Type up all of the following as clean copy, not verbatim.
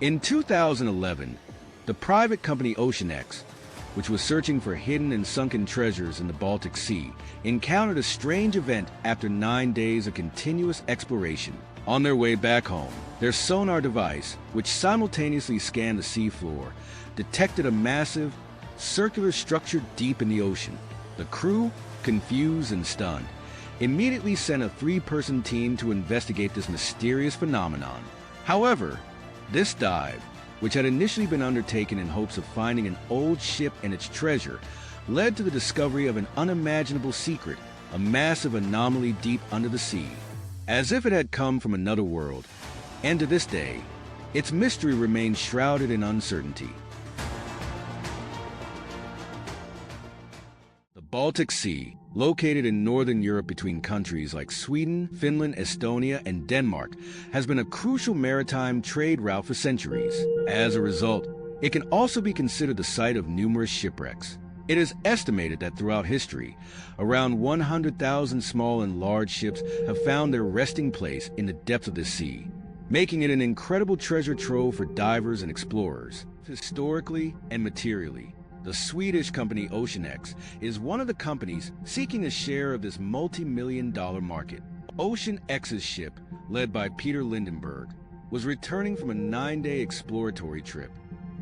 In 2011, the private company OceanX, which was searching for hidden and sunken treasures in the Baltic Sea, encountered a strange event after 9 days of continuous exploration. On their way back home, their sonar device, which simultaneously scanned the seafloor, detected a massive, circular structure deep in the ocean. The crew, confused and stunned, immediately sent a 3-person team to investigate this mysterious phenomenon. However, this dive, which had initially been undertaken in hopes of finding an old ship and its treasure, led to the discovery of an unimaginable secret, a massive anomaly deep under the sea, as if it had come from another world. And to this day, its mystery remains shrouded in uncertainty. The Baltic Sea, located in northern Europe between countries like Sweden, Finland, Estonia, and Denmark, has been a crucial maritime trade route for centuries. As a result, it can also be considered the site of numerous shipwrecks. It is estimated that throughout history, around 100,000 small and large ships have found their resting place in the depths of the sea, making it an incredible treasure trove for divers and explorers. Historically and materially, the Swedish company OceanX is one of the companies seeking a share of this multi-million-dollar market. OceanX's ship, led by Peter Lindenberg, was returning from a 9-day exploratory trip.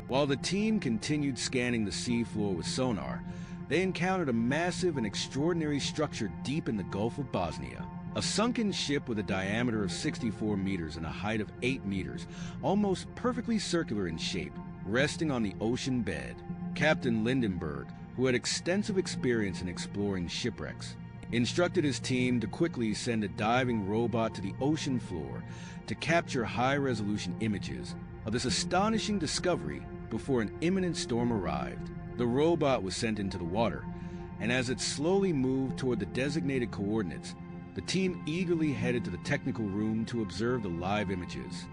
While the team continued scanning the seafloor with sonar, they encountered a massive and extraordinary structure deep in the Gulf of Bosnia. A sunken ship with a diameter of 64 meters and a height of 8 meters, almost perfectly circular in shape, resting on the ocean bed. Captain Lindenberg, who had extensive experience in exploring shipwrecks, instructed his team to quickly send a diving robot to the ocean floor to capture high-resolution images of this astonishing discovery before an imminent storm arrived. The robot was sent into the water, and as it slowly moved toward the designated coordinates, the team eagerly headed to the technical room to observe the live images.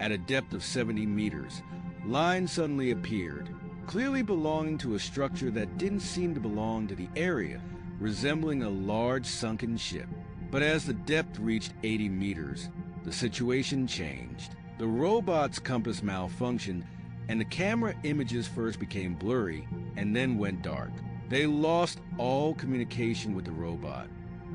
At a depth of 70 meters, lines suddenly appeared, clearly belonging to a structure that didn't seem to belong to the area, resembling a large sunken ship. But as the depth reached 80 meters, the situation changed. The robot's compass malfunctioned, and the camera images first became blurry and then went dark. They lost all communication with the robot.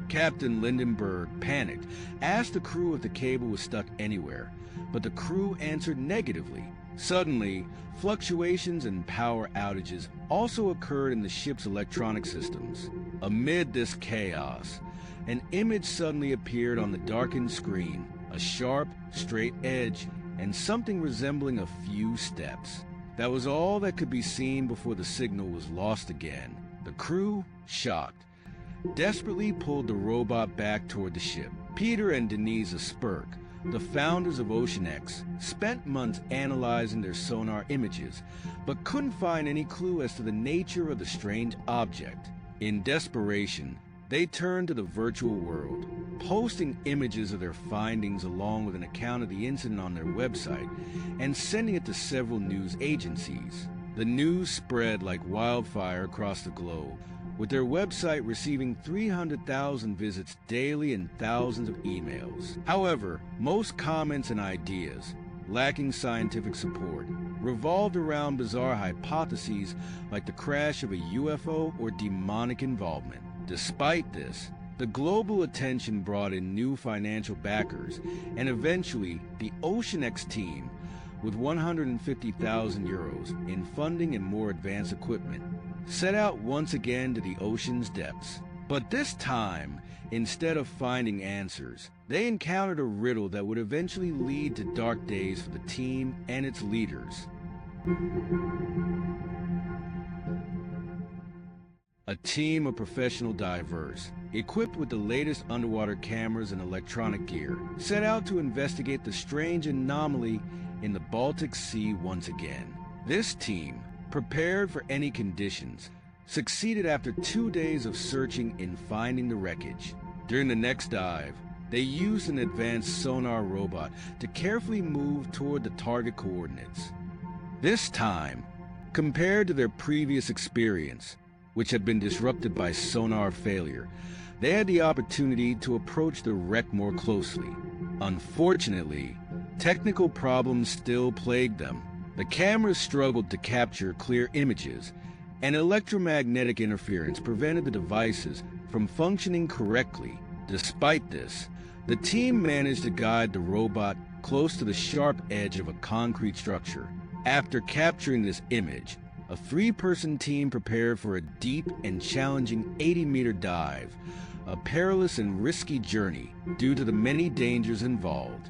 Captain Lindenberg panicked, asked the crew if the cable was stuck anywhere, but the crew answered negatively. Suddenly, fluctuations and power outages also occurred in the ship's electronic systems. Amid this chaos, an image suddenly appeared on the darkened screen, a sharp, straight edge, and something resembling a few steps. That was all that could be seen before the signal was lost again. The crew, shocked, desperately pulled the robot back toward the ship. Peter and Denise Spurk, the founders of OceanX, spent months analyzing their sonar images, but couldn't find any clue as to the nature of the strange object. In desperation, they turned to the virtual world, posting images of their findings along with an account of the incident on their website and sending it to several news agencies. The news spread like wildfire across the globe, with their website receiving 300,000 visits daily and thousands of emails. However, most comments and ideas, lacking scientific support, revolved around bizarre hypotheses like the crash of a UFO or demonic involvement. Despite this, the global attention brought in new financial backers, and eventually the OceanX team, with 150,000 euros in funding and more advanced equipment, set out once again to the ocean's depths. But this time, instead of finding answers, they encountered a riddle that would eventually lead to dark days for the team and its leaders. A team of professional divers, equipped with the latest underwater cameras and electronic gear, set out to investigate the strange anomaly in the Baltic Sea once again. This team, prepared for any conditions, succeeded after 2 days of searching in finding the wreckage. During the next dive, they used an advanced sonar robot to carefully move toward the target coordinates. This time, compared to their previous experience, which had been disrupted by sonar failure, they had the opportunity to approach the wreck more closely. Unfortunately, technical problems still plagued them. The cameras struggled to capture clear images, and electromagnetic interference prevented the devices from functioning correctly. Despite this, the team managed to guide the robot close to the sharp edge of a concrete structure. After capturing this image, a 3-person team prepared for a deep and challenging 80-meter dive, a perilous and risky journey due to the many dangers involved.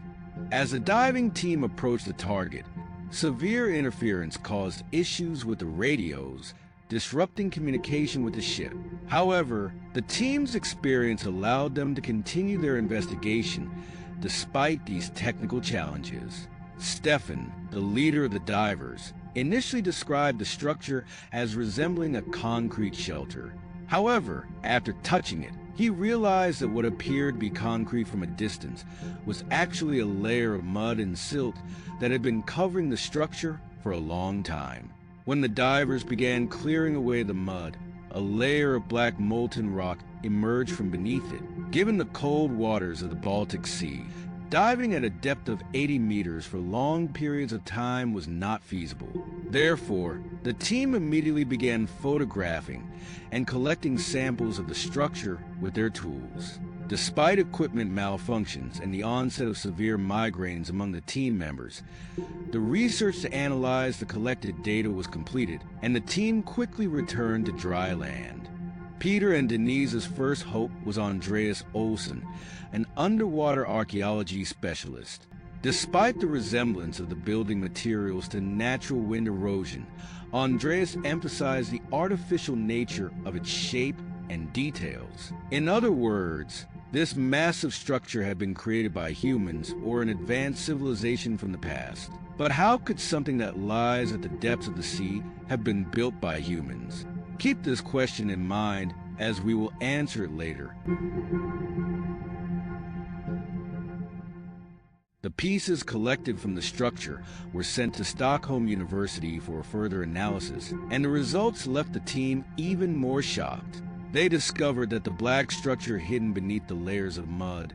As the diving team approached the target, severe interference caused issues with the radios, disrupting communication with the ship. However, the team's experience allowed them to continue their investigation despite these technical challenges. Stefan, the leader of the divers, initially described the structure as resembling a concrete shelter. However, after touching it, he realized that what appeared to be concrete from a distance was actually a layer of mud and silt that had been covering the structure for a long time. When the divers began clearing away the mud, a layer of black molten rock emerged from beneath it. Given the cold waters of the Baltic Sea, diving at a depth of 80 meters for long periods of time was not feasible. Therefore, the team immediately began photographing and collecting samples of the structure with their tools. Despite equipment malfunctions and the onset of severe migraines among the team members, the research to analyze the collected data was completed, and the team quickly returned to dry land. Peter and Denise's first hope was Andreas Olsen, an underwater archaeology specialist. Despite the resemblance of the building materials to natural wind erosion, Andreas emphasized the artificial nature of its shape and details. In other words, this massive structure had been created by humans or an advanced civilization from the past. But how could something that lies at the depths of the sea have been built by humans? Keep this question in mind as we will answer it later. The pieces collected from the structure were sent to Stockholm University for further analysis, and the results left the team even more shocked. They discovered that the black structure hidden beneath the layers of mud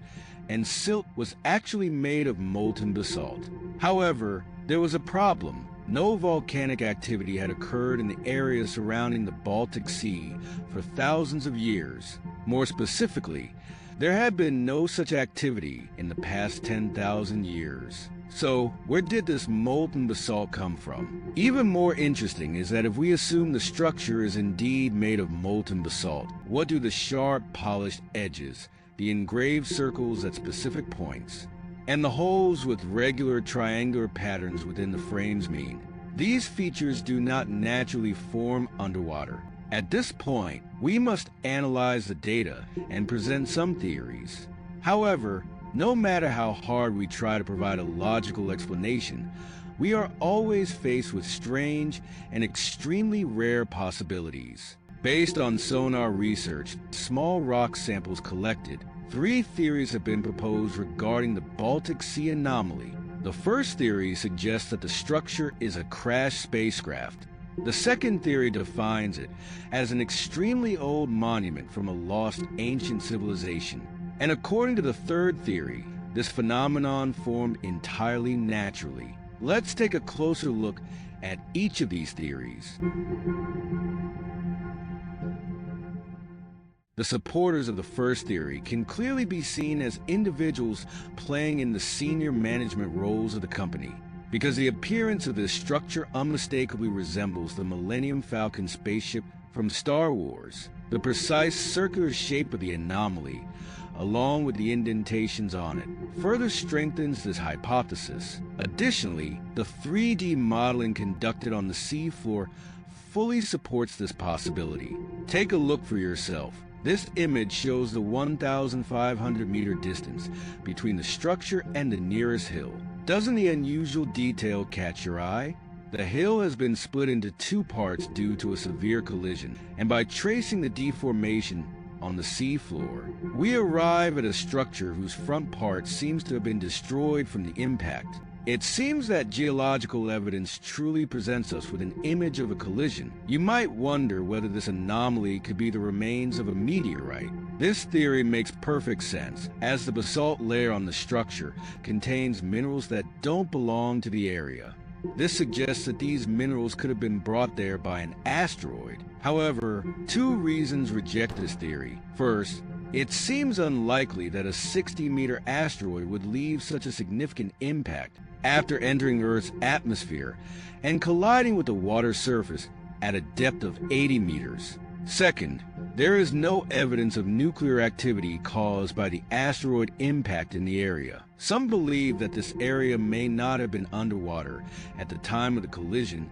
and silt was actually made of molten basalt. However, there was a problem. No volcanic activity had occurred in the area surrounding the Baltic Sea for thousands of years. More specifically, there had been no such activity in the past 10,000 years. So, where did this molten basalt come from? Even more interesting is that if we assume the structure is indeed made of molten basalt, what do the sharp, polished edges, the engraved circles at specific points, and the holes with regular triangular patterns within the frames mean? These features do not naturally form underwater. At this point, we must analyze the data and present some theories. However, no matter how hard we try to provide a logical explanation, we are always faced with strange and extremely rare possibilities. Based on sonar research, small rock samples collected, 3 theories have been proposed regarding the Baltic Sea Anomaly. The first theory suggests that the structure is a crashed spacecraft. The second theory defines it as an extremely old monument from a lost ancient civilization. And according to the third theory, this phenomenon formed entirely naturally. Let's take a closer look at each of these theories. The supporters of the first theory can clearly be seen as individuals playing in the senior management roles of the company, because the appearance of this structure unmistakably resembles the Millennium Falcon spaceship from Star Wars. The precise circular shape of the anomaly, along with the indentations on it, further strengthens this hypothesis. Additionally, the 3D modeling conducted on the seafloor fully supports this possibility. Take a look for yourself. This image shows the 1,500-meter distance between the structure and the nearest hill. Doesn't the unusual detail catch your eye? The hill has been split into 2 parts due to a severe collision, and by tracing the deformation on the seafloor, we arrive at a structure whose front part seems to have been destroyed from the impact. It seems that geological evidence truly presents us with an image of a collision. You might wonder whether this anomaly could be the remains of a meteorite. This theory makes perfect sense, as the basalt layer on the structure contains minerals that don't belong to the area. This suggests that these minerals could have been brought there by an asteroid. However, two reasons reject this theory. First, it seems unlikely that a 60-meter asteroid would leave such a significant impact after entering Earth's atmosphere and colliding with the water surface at a depth of 80 meters. Second, there is no evidence of nuclear activity caused by the asteroid impact in the area. Some believe that this area may not have been underwater at the time of the collision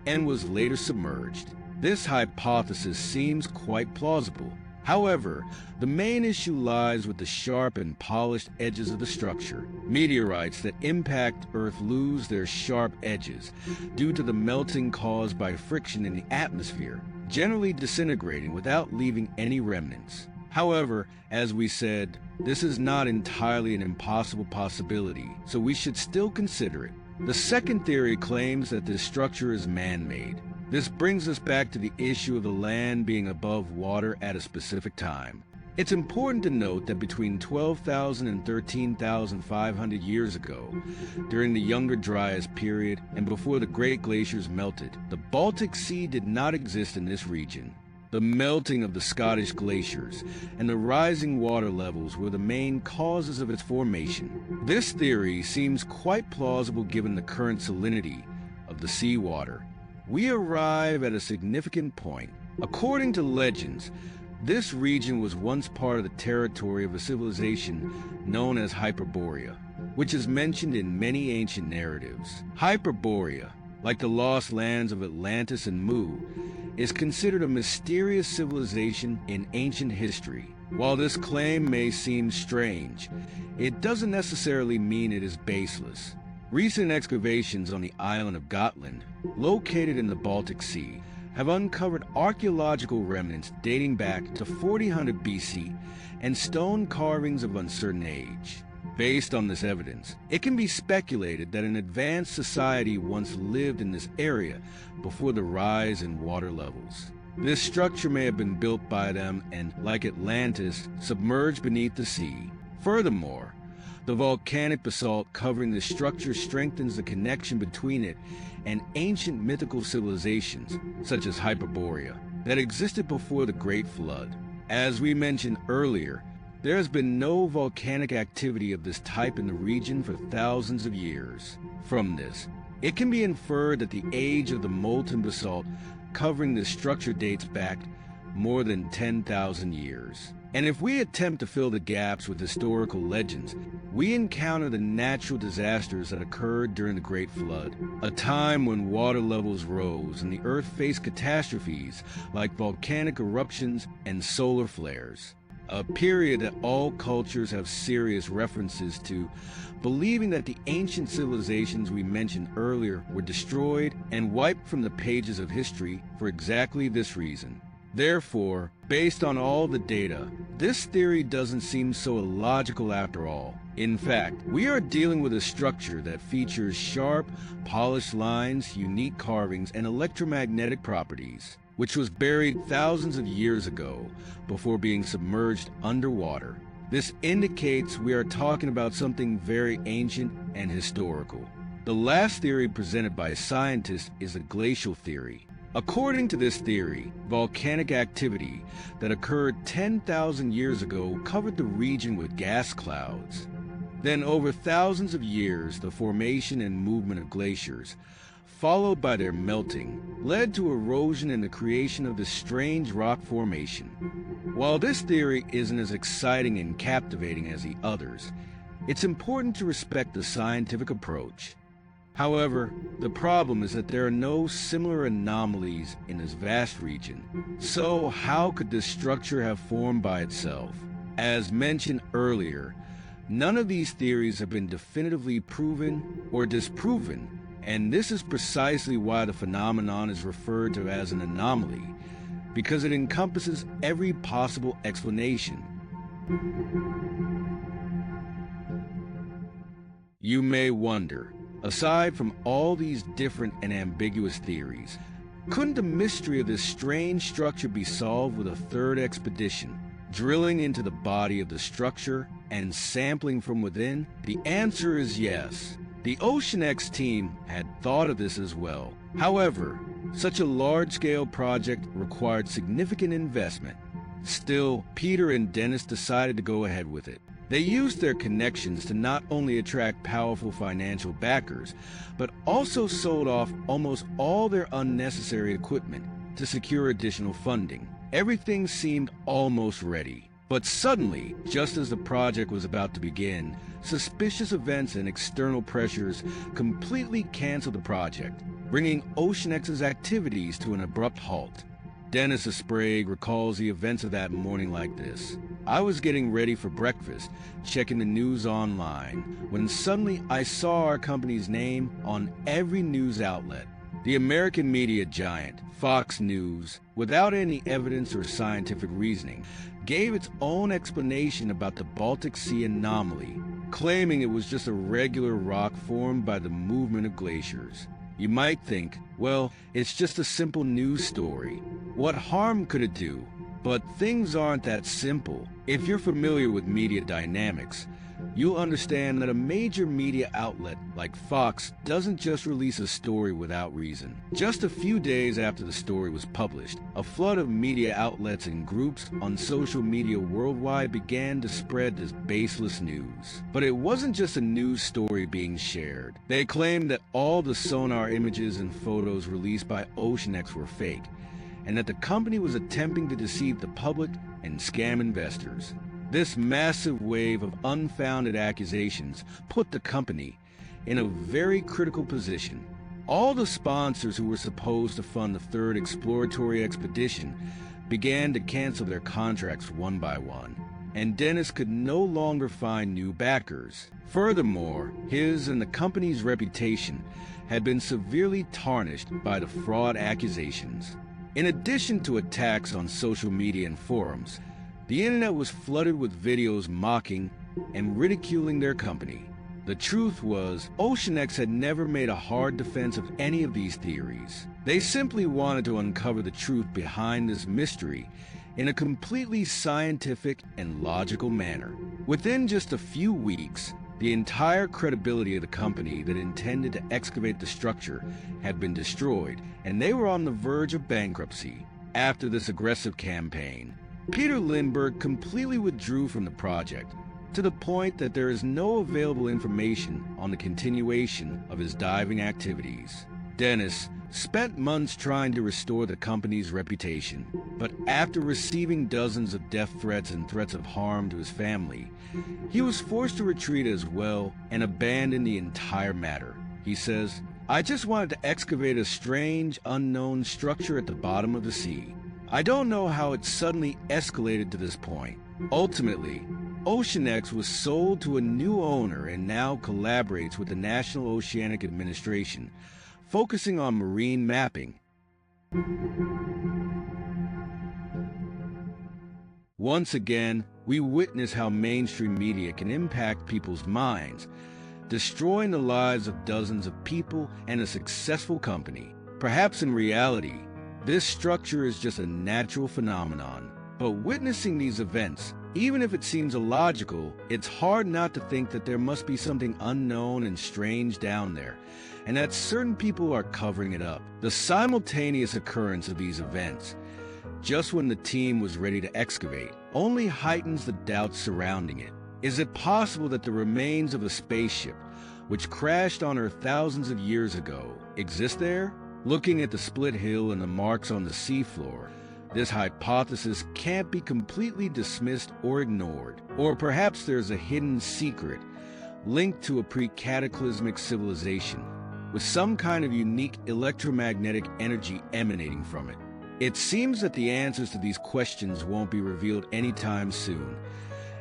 and was later submerged. This hypothesis seems quite plausible. However, the main issue lies with the sharp and polished edges of the structure. Meteorites that impact Earth lose their sharp edges due to the melting caused by friction in the atmosphere, generally disintegrating without leaving any remnants. However, as we said, this is not entirely an impossible possibility, so we should still consider it. The second theory claims that this structure is man-made. This brings us back to the issue of the land being above water at a specific time. It's important to note that between 12,000 and 13,500 years ago, during the Younger Dryas period and before the great glaciers melted, the Baltic Sea did not exist in this region. The melting of the Scottish glaciers and the rising water levels were the main causes of its formation. This theory seems quite plausible given the current salinity of the seawater. We arrive at a significant point. According to legends, this region was once part of the territory of a civilization known as Hyperborea, which is mentioned in many ancient narratives. Hyperborea, like the lost lands of Atlantis and Mu, is considered a mysterious civilization in ancient history. While this claim may seem strange, it doesn't necessarily mean it is baseless. Recent excavations on the island of Gotland, located in the Baltic Sea, have uncovered archaeological remnants dating back to 4000 BC and stone carvings of uncertain age. Based on this evidence, it can be speculated that an advanced society once lived in this area before the rise in water levels. This structure may have been built by them and, like Atlantis, submerged beneath the sea. Furthermore, the volcanic basalt covering the structure strengthens the connection between it and ancient mythical civilizations, such as Hyperborea, that existed before the Great Flood. As we mentioned earlier, there has been no volcanic activity of this type in the region for thousands of years. From this, it can be inferred that the age of the molten basalt covering this structure dates back more than 10,000 years. And if we attempt to fill the gaps with historical legends, we encounter the natural disasters that occurred during the Great Flood, a time when water levels rose and the Earth faced catastrophes like volcanic eruptions and solar flares. A period that all cultures have serious references to, believing that the ancient civilizations we mentioned earlier were destroyed and wiped from the pages of history for exactly this reason. Therefore, based on all the data, this theory doesn't seem so illogical after all. In fact, we are dealing with a structure that features sharp, polished lines, unique carvings, and electromagnetic properties, which was buried thousands of years ago before being submerged underwater. This indicates we are talking about something very ancient and historical. The last theory presented by scientists is a glacial theory. According to this theory, volcanic activity that occurred 10,000 years ago covered the region with gas clouds. Then, over thousands of years, the formation and movement of glaciers, followed by their melting, led to erosion and the creation of this strange rock formation. While this theory isn't as exciting and captivating as the others, it's important to respect the scientific approach. However, the problem is that there are no similar anomalies in this vast region. So how could this structure have formed by itself? As mentioned earlier, none of these theories have been definitively proven or disproven, and this is precisely why the phenomenon is referred to as an anomaly, because it encompasses every possible explanation. You may wonder, Aside from all these different and ambiguous theories, couldn't the mystery of this strange structure be solved with a third expedition, drilling into the body of the structure and sampling from within? The answer is yes. The OceanX team had thought of this as well. However, such a large-scale project required significant investment. Still, Peter and Dennis decided to go ahead with it. They used their connections to not only attract powerful financial backers, but also sold off almost all their unnecessary equipment to secure additional funding. Everything seemed almost ready. But suddenly, just as the project was about to begin, suspicious events and external pressures completely canceled the project, bringing OceanX's activities to an abrupt halt. Dennis Sprague recalls the events of that morning like this. I was getting ready for breakfast, checking the news online, when suddenly I saw our company's name on every news outlet. The American media giant, Fox News, without any evidence or scientific reasoning, gave its own explanation about the Baltic Sea Anomaly, claiming it was just a regular rock formed by the movement of glaciers. You might think, well, it's just a simple news story. What harm could it do? But things aren't that simple. If you're familiar with media dynamics, you'll understand that a major media outlet like Fox doesn't just release a story without reason. Just a few days after the story was published, a flood of media outlets and groups on social media worldwide began to spread this baseless news. But it wasn't just a news story being shared. They claimed that all the sonar images and photos released by OceanX were fake, and that the company was attempting to deceive the public and scam investors. This massive wave of unfounded accusations put the company in a very critical position. All the sponsors who were supposed to fund the third exploratory expedition began to cancel their contracts one by one, and Dennis could no longer find new backers. Furthermore, his and the company's reputation had been severely tarnished by the fraud accusations. In addition to attacks on social media and forums, the internet was flooded with videos mocking and ridiculing their company. The truth was, OceanX had never made a hard defense of any of these theories. They simply wanted to uncover the truth behind this mystery in a completely scientific and logical manner. Within just a few weeks, the entire credibility of the company that intended to excavate the structure had been destroyed, and they were on the verge of bankruptcy. After this aggressive campaign, Peter Lindbergh completely withdrew from the project, to the point that there is no available information on the continuation of his diving activities. Dennis spent months trying to restore the company's reputation, but after receiving dozens of death threats and threats of harm to his family, he was forced to retreat as well and abandon the entire matter. He says, "I just wanted to excavate a strange, unknown structure at the bottom of the sea. I don't know how it suddenly escalated to this point." Ultimately, OceanX was sold to a new owner and now collaborates with the National Oceanic Administration, focusing on marine mapping. Once again, we witness how mainstream media can impact people's minds, destroying the lives of dozens of people and a successful company. Perhaps in reality, this structure is just a natural phenomenon. But witnessing these events, even if it seems illogical, it's hard not to think that there must be something unknown and strange down there, and that certain people are covering it up. The simultaneous occurrence of these events, just when the team was ready to excavate, only heightens the doubts surrounding it. Is it possible that the remains of a spaceship, which crashed on Earth thousands of years ago, exist there? Looking at the split hill and the marks on the seafloor, this hypothesis can't be completely dismissed or ignored. Or perhaps there's a hidden secret linked to a pre-cataclysmic civilization with some kind of unique electromagnetic energy emanating from it. It seems that the answers to these questions won't be revealed anytime soon,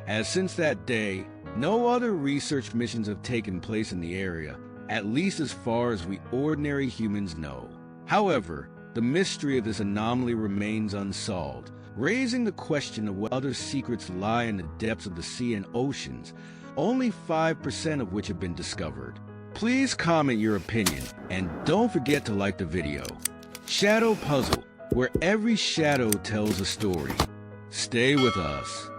as since that day, no other research missions have taken place in the area, at least as far as we ordinary humans know. However, the mystery of this anomaly remains unsolved, raising the question of what other secrets lie in the depths of the sea and oceans, only 5% of which have been discovered. Please comment your opinion and don't forget to like the video. Shadow Puzzle, where every shadow tells a story. Stay with us.